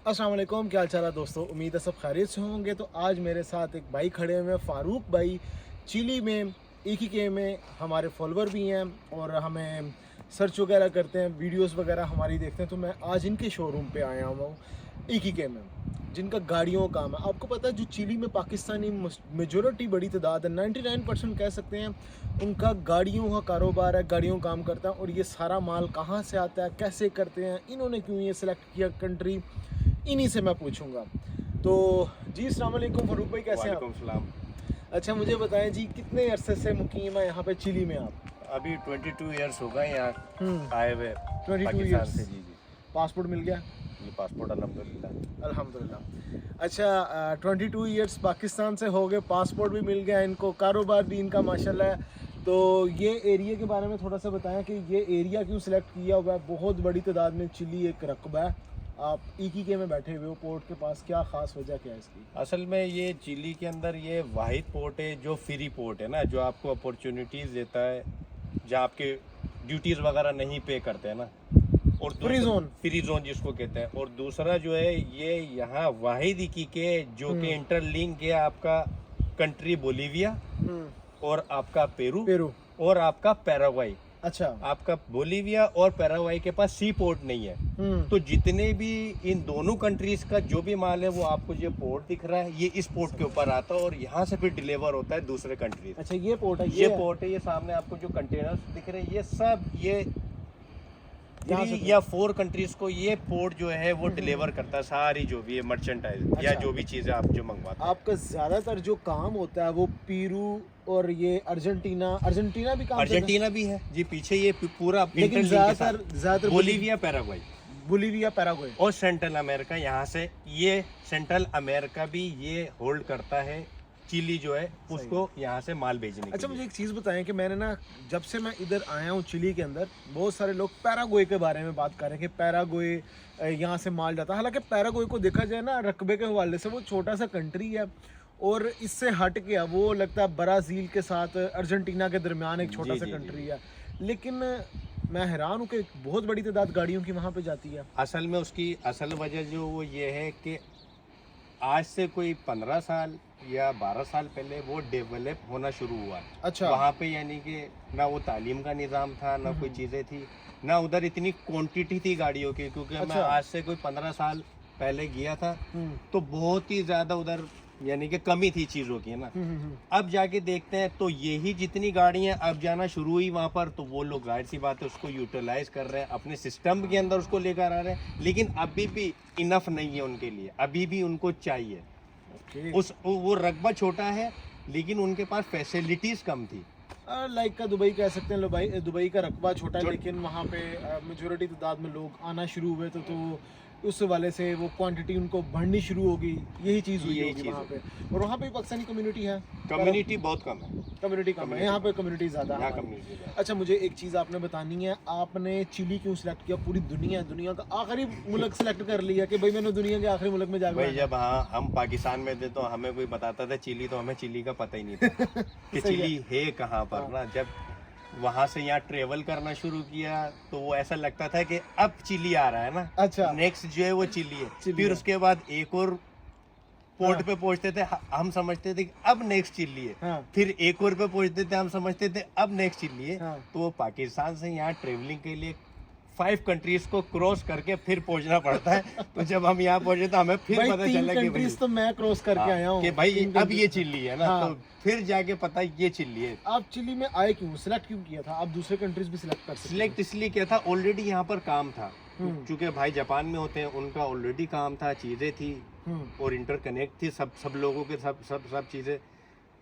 अस्सलाम वालेकुम, क्या हाल चाल है दोस्तों। उम्मीद है सब खैरियत से होंगे। तो आज मेरे साथ एक भाई खड़े हुए हैं, फ़ारूक भाई। चिली में EKK में हमारे फॉलोवर भी हैं और हमें सर्च वगैरह करते हैं, वीडियोस वगैरह हमारी देखते हैं। तो मैं आज इनके शोरूम पे आया हुआ हूँ EKK में, जिनका गाड़ियों का काम है। आपको पता है जो चिली में पाकिस्तानी मेजोरिटी बड़ी तादाद है, 99% कह सकते हैं, उनका गाड़ियों का कारोबार है, गाड़ियों का काम करता है। और ये सारा माल कहाँ से आता है, कैसे करते हैं, इन्होंने क्यों ये सिलेक्ट किया कंट्री, इन्हीं से मैं पूछूंगा। तो जी अस्सलाम वालेकुम फ़ारूक भाई, कैसे हैं आप? वालेकुम सलाम। अच्छा मुझे बताएं जी, कितने अरसे से मुकीम है यहाँ पे चिली में आप? अभी 22 इयर्स हो गए यहाँ आए हुए 22 पाकिस्तान ईयर्स। से। जी जी, पासपोर्ट मिल गया? ये पासपोर्ट अल्हम्दुलिल्लाह। अल्हम्दुलिल्लाह। अच्छा 22 इयर्स पाकिस्तान से हो गए, पासपोर्ट भी मिल गया इनको, कारोबार भी इनका माशाल्लाह है। तो ये एरिया के बारे में थोड़ा सा बताएं कि ये एरिया क्यों सिलेक्ट किया हुआ है। बहुत बड़ी तादाद में चिली एक रकबा है, आप EKK में बैठे हुए हो पोर्ट के पास, क्या ख़ास वजह क्या है इसकी? असल में ये चिली के अंदर ये वाहिद पोर्ट है जो फ्री पोर्ट है ना, जो आपको अपॉर्चुनिटीज़ देता है, जहाँ आपके ड्यूटीज़ वगैरह नहीं पे करते हैं ना। और फ्री जोन जिसको कहते हैं। और दूसरा जो है ये यहाँ वाहिद EKK जो कि इंटरलिंक है आपका कंट्री बोलीविया और आपका पेरू और आपका पैराग्वाई। अच्छा। आपका बोलीविया और पैराग्वाई के पास सी पोर्ट नहीं है, तो जितने भी इन दोनों कंट्रीज का जो भी माल है वो आपको जो पोर्ट दिख रहा है ये इस पोर्ट के ऊपर आता है और यहाँ से फिर डिलीवर होता है दूसरे कंट्रीज। अच्छा ये पोर्ट है, ये पोर्ट है, ये सामने आपको जो कंटेनर्स दिख रहे हैं ये सब ये 3 या 4 कंट्रीज को ये पोर्ट जो है वो डिलीवर करता है सारी जो भी है मर्चेंटाइज या जो भी चीजें आप जो मंगवाते हैं। आपका ज्यादातर जो काम होता है वो पेरू और ये अर्जेंटीना भी काम अर्जेंटीना भी है जी, पीछे ये पूरा, लेकिन ज्यादातर बोलीविया पैराग्वाई बोलीविया पैराग्वे और सेंट्रल अमेरिका, यहाँ से ये सेंट्रल अमेरिका भी ये होल्ड करता है चिली जो है उसको यहाँ से माल भेजने। अच्छा मुझे एक चीज़ बताएं कि मैंने ना जब से मैं इधर आया हूँ चिली के अंदर, बहुत सारे लोग पैराग्वे के बारे में बात कर रहे हैं कि पैराग्वे यहाँ से माल जाता है। हालांकि पैराग्वे को देखा जाए ना रकबे के हवाले से वो छोटा सा कंट्री है और इससे हट गया वो लगता है ब्राज़ील के साथ अर्जेंटीना के दरमियान एक छोटा सा कंट्री है। लेकिन मैं हैरान हूँ कि बहुत बड़ी तादाद गाड़ियों की वहाँ पे जाती है। असल में उसकी असल वजह जो वो ये है कि आज से कोई 15 साल या 12 साल पहले वो डेवलप होना शुरू हुआ। अच्छा। वहाँ पे यानी कि ना वो तालीम का निज़ाम था, ना कोई चीज़ें थी, ना उधर इतनी क्वांटिटी थी गाड़ियों की। क्योंकि मैं आज से कोई 15 साल पहले गया था तो बहुत ही ज़्यादा उधर यानी कि कमी थी चीज़ों की, है ना। अब जाके देखते हैं तो यही जितनी गाड़ियां अब जाना शुरू हुई वहाँ पर, तो वो लोग जाहिर सी बात है उसको यूटिलाइज कर रहे हैं, अपने सिस्टम के अंदर उसको लेकर आ रहे हैं। लेकिन अभी भी इनफ नहीं है उनके लिए, अभी भी उनको चाहिए। वो रकबा छोटा है लेकिन उनके पास फैसिलिटीज कम थी। लाइक का दुबई कह सकते हैं, दुबई का रकबा छोटा है लेकिन वहाँ पे मेजोरिटी तादाद में लोग आना शुरू हुए तो उस वाले से वो क्वांटिटी उनको बढ़नी शुरू होगी। यही चीज़ हुई होगी वहाँ पे। और वहाँ पे पाकिस्तानी कम्युनिटी है, कम्युनिटी बहुत कम है, कम्युनिटी कम है, यहाँ पे कम्युनिटी ज़्यादा है। अच्छा मुझे एक चीज़ आपने बतानी है, आपने चिली क्यों सिलेक्ट किया? पूरी दुनिया का आखिरी मुल्क सिलेक्ट कर लिया कि भाई मैंने दुनिया के आखिरी मुल्क में जाकर। भाई जब हम पाकिस्तान में थे तो हमें कोई बताता था चिली, तो हमें चिली का पता ही नहीं था कि चिली है कहाँ पर ना। जब वहां से यहाँ ट्रेवल करना शुरू किया तो वो ऐसा लगता था कि अब चिली आ रहा है ना। अच्छा। नेक्स्ट जो है वो चिली है। फिर उसके बाद एक और पोर्ट पे पहुंचते थे, हम समझते थे कि अब नेक्स्ट चिली है। फिर एक और पे पहुंचते थे, हम समझते थे अब नेक्स्ट चिली है। तो वो पाकिस्तान से यहाँ ट्रेवलिंग के लिए 5 कंट्रीज को क्रॉस करके फिर पहुंचना पड़ता है। तो जब हम यहाँ पहुंचे तो हमें फिर पता चला कि भाई तो मैं क्रॉस करके आया हूँ कि भाई अब ये चिल्ली है ना। तो फिर जाके पता ये चिल्ली है। आप चिली में आए क्यों, सिलेक्ट क्यों किया था? आप दूसरे कंट्रीज भी सिलेक्ट कर सकते। सिलेक्ट इसलिए किया था, ऑलरेडी यहाँ पर काम था। क्योंकि भाई जापान में होते हैं, उनका ऑलरेडी काम था, चीजें थी और इंटरकनेक्ट थी सब लोगों के सब चीजें।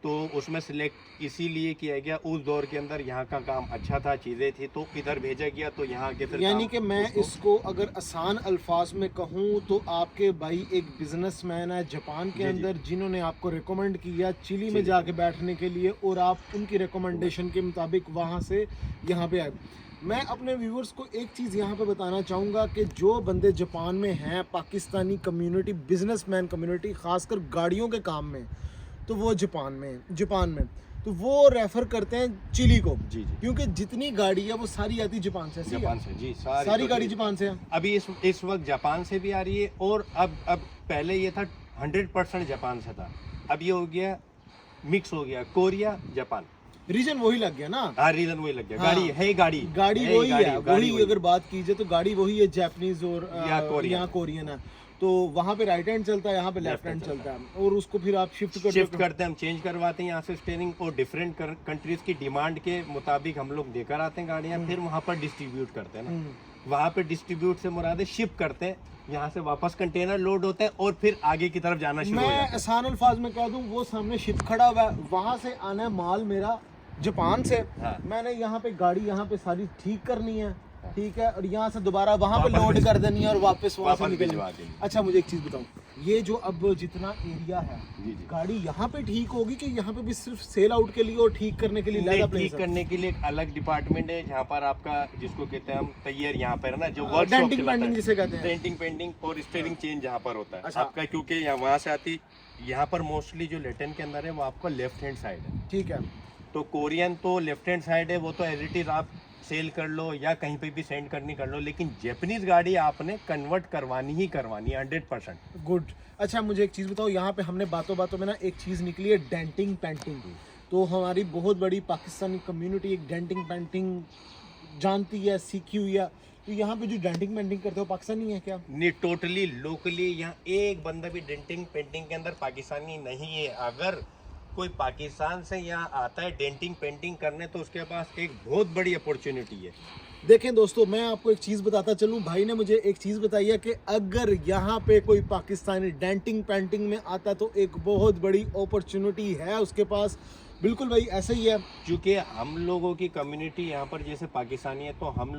तो उसमें सिलेक्ट इसीलिए किया गया। उस दौर के अंदर यहाँ का काम अच्छा था, चीज़ें थी, तो इधर भेजा गया। तो यहाँ के फिर यानी कि मैं इसको अगर आसान अल्फाज में कहूँ तो आपके भाई एक बिजनेसमैन है जापान के अंदर, जिन्होंने आपको रिकमेंड किया चिली में जाके बैठने के लिए और आप उनकी रिकमेंडेशन के मुताबिक वहाँ से यहाँ पे आए। मैं अपने व्यूअर्स को एक चीज़ यहाँ पे बताना चाहूँगा कि जो बंदे जापान में हैं, पाकिस्तानी कम्युनिटी, बिजनेसमैन कम्युनिटी, ख़ासकर गाड़ियों के काम में, तो वो जापान में तो वो रेफर करते हैं चिली को। जी जी। क्योंकि जितनी गाड़ी है वो सारी आती जापान से। जापान से जी, सारी गाड़ी जापान से है। अभी इस वक्त जापान से भी आ रही है, और अब पहले ये था 100% जापान से था, अब ये हो गया मिक्स हो गया, कोरिया जापान, रीजन वही लग गया ना। हाँ रीजन वही लग गया। हाँ। गाड़ी है, गाड़ी वही है, गाड़ी वही अगर बात कीजिए तो गाड़ी वही है, जापानीज और या कोरियन है। तो वहाँ पे राइट हैंड चलता है, यहाँ पे लेफ्ट हैंड चलता है, और उसको फिर आप शिफ्ट करते हैं, हम चेंज करवाते हैं यहाँ से स्टीयरिंग, और डिफरेंट कंट्रीज की डिमांड के मुताबिक हम लोग लेकर आते हैं गाड़ियाँ, फिर वहाँ पर डिस्ट्रीब्यूट करते हैं ना। वहाँ पे डिस्ट्रीब्यूट से मुरादे शिप करते हैं, यहाँ से वापस कंटेनर लोड होते हैं और फिर आगे की तरफ जाना शुरू हो जाता है। मैं आसान अल्फाज में कह दूं, वो सामने शिप खड़ा हुआ है, वहाँ से आना है माल मेरा जापान से। हाँ। मैंने यहाँ पे गाड़ी यहाँ पे सारी ठीक करनी है, ठीक है, और यहाँ से दोबारा वहाँ पे लोड कर देनी है और वापस वहाँ से निकलना है। अच्छा मुझे एक चीज़ बताओ, ये जो अब जितना एरिया है, गाड़ी यहाँ पे ठीक होगी कि यहाँ पे भी सिर्फ सेल आउट के लिए और ठीक करने के लिए? ठीक करने के लिए एक अलग डिपार्टमेंट है, जहाँ पर आपका जिसको कहते हैं हम तैयार, यहाँ पर है ना, जो डेंटिंग पेंटिंग जिसे कहते हैं, डेंटिंग पेंटिंग और स्टीयरिंग चेंज जहाँ पर होता है। अच्छा। आपका क्योंकि यहाँ वहाँ से आती, यहाँ पर मोस्टली जो लेटन के अंदर है वो आपका लेफ्ट हैंड साइड है। ठीक है। तो कोरियन तो लेफ्ट हैंड साइड है, वो तो एज इट इज आप सेल कर लो या कहीं पे भी सेंड करनी कर लो, लेकिन जापानीज गाड़ी आपने कन्वर्ट करवानी ही करवानी है 100%। गुड। अच्छा मुझे एक चीज़ बताओ, यहाँ पे हमने बातों बातों में ना एक चीज़ निकली है, डेंटिंग पेंटिंग। तो हमारी बहुत बड़ी पाकिस्तानी कम्युनिटी एक डेंटिंग पेंटिंग जानती है, सीखी हुई है। तो यहाँ पे जो डेंटिंग पेंटिंग करते हो पाकिस्तानी है क्या? नहीं, टोटली लोकली, यहाँ एक बंदा भी डेंटिंग पेंटिंग के अंदर पाकिस्तानी नहीं है। अगर कोई पाकिस्तान से यहाँ आता है डेंटिंग पेंटिंग करने, तो उसके पास एक बहुत बड़ी अपॉर्चुनिटी है। देखें दोस्तों, मैं आपको एक चीज़ बताता चलूँ, भाई ने मुझे एक चीज़ बताई है कि अगर यहाँ पे कोई पाकिस्तानी डेंटिंग पेंटिंग में आता है तो एक बहुत बड़ी अपॉर्चुनिटी है उसके पास। बिल्कुल भाई ऐसा ही है, क्योंकि हम लोगों की कम्युनिटी यहाँ पर जैसे पाकिस्तानी है, तो हम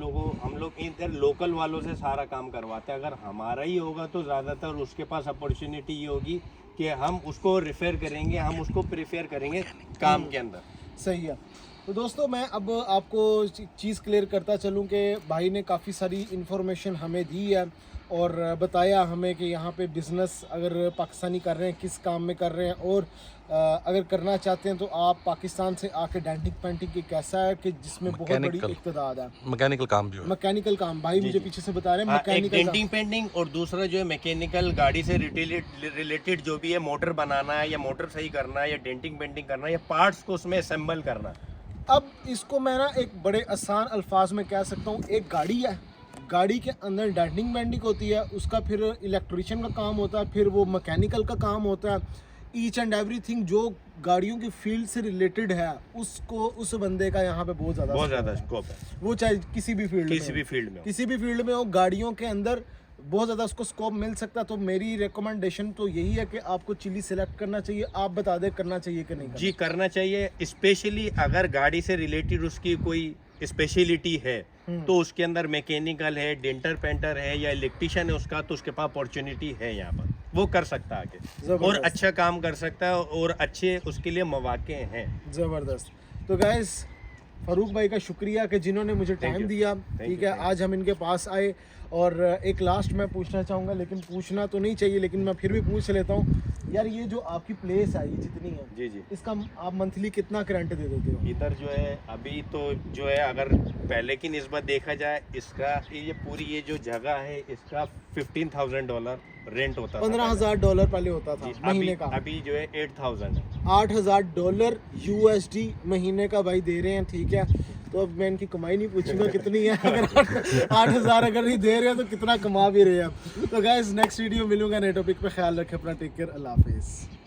लोग इधर लोकल वालों से सारा काम करवाते हैं। अगर हमारा ही होगा तो ज़्यादातर उसके पास अपॉर्चुनिटी ये होगी कि हम उसको रेफर करेंगे, हम उसको प्रेफर करेंगे काम के अंदर। सही है। तो दोस्तों मैं अब आपको चीज़ क्लियर करता चलूँ कि भाई ने काफ़ी सारी इन्फॉर्मेशन हमें दी है और बताया हमें कि यहाँ पे बिज़नेस अगर पाकिस्तानी कर रहे हैं किस काम में कर रहे हैं, और अगर करना चाहते हैं तो आप पाकिस्तान से आके डेंटिंग पेंटिंग की कैसा है कि जिसमें बहुत बड़ी इक़्तिदाद है। मैकेनिकल काम भी हो, मैकेनिकल काम भाई मुझे पीछे से बता रहे हैं, मैकेनिकल डेंटिंग पेंटिंग, और दूसरा जो है मैकेनिकल, गाड़ी से रिलेटेड जो भी है, मोटर बनाना है या मोटर सही करना है या डेंटिंग पेंटिंग करना है या पार्ट्स को उसमें असेंबल करना। अब इसको मैं ना एक बड़े आसान अल्फाज में कह सकता हूँ, एक गाड़ी है, गाड़ी के अंदर डेंटिंग पेंटिंग होती है, उसका फिर इलेक्ट्रिशियन का काम होता है, फिर वो मैकेनिकल का काम होता है। ईच एंड एवरीथिंग जो गाड़ियों की फील्ड से रिलेटेड है उसको उस बंदे का यहाँ पे बहुत ज़्यादा स्कोप है, वो चाहे किसी भी फील्ड में हो, गाड़ियों के अंदर बहुत ज़्यादा उसको स्कोप मिल सकता है। तो मेरी रिकमेंडेशन तो यही है कि आपको चिली सेलेक्ट करना चाहिए। आप बता दें करना चाहिए कि नहीं? जी करना चाहिए, स्पेशली अगर गाड़ी से रिलेटेड उसकी कोई स्पेशलिटी है तो उसके अंदर मैकेनिकल है, डेंटर पेंटर है या इलेक्ट्रिशियन है उसका, तो उसके पास अपॉर्चुनिटी है यहाँ पर, वो कर सकता है आगे और अच्छा काम कर सकता है और अच्छे उसके लिए मौके हैं। ज़बरदस्त। तो गाइस फारूक भाई का शुक्रिया कि जिन्होंने मुझे टाइम दिया, ठीक है, आज हम इनके पास आए। और एक लास्ट मैं पूछना चाहूँगा, लेकिन पूछना तो नहीं चाहिए लेकिन मैं फिर भी पूछ लेता हूँ यार, ये जो आपकी प्लेस है ये जितनी है, जी जी, इसका आप मंथली कितना करंट दे देते हो? इधर जो है अभी तो जो है अगर पहले की निस्बत देखा जाए, इसका ये पूरी ये जो जगह है इसका $15,000 रेंट होता था। $15,000 पहले होता था महीने का, अभी जो है 8,000 $8,000 USD महीने का भाई दे रहे हैं, ठीक है। तो अब मैं इनकी कमाई नहीं पूछूंगा कितनी है, अगर 8,000 अगर नहीं दे रहे हैं तो कितना कमा भी रहे हैं। तो गाइस नेक्स्ट वीडियो मिलूंगा नए टॉपिक पे, ख्याल रखें अपना, टेक केयर, अल्लाह हाफिज़।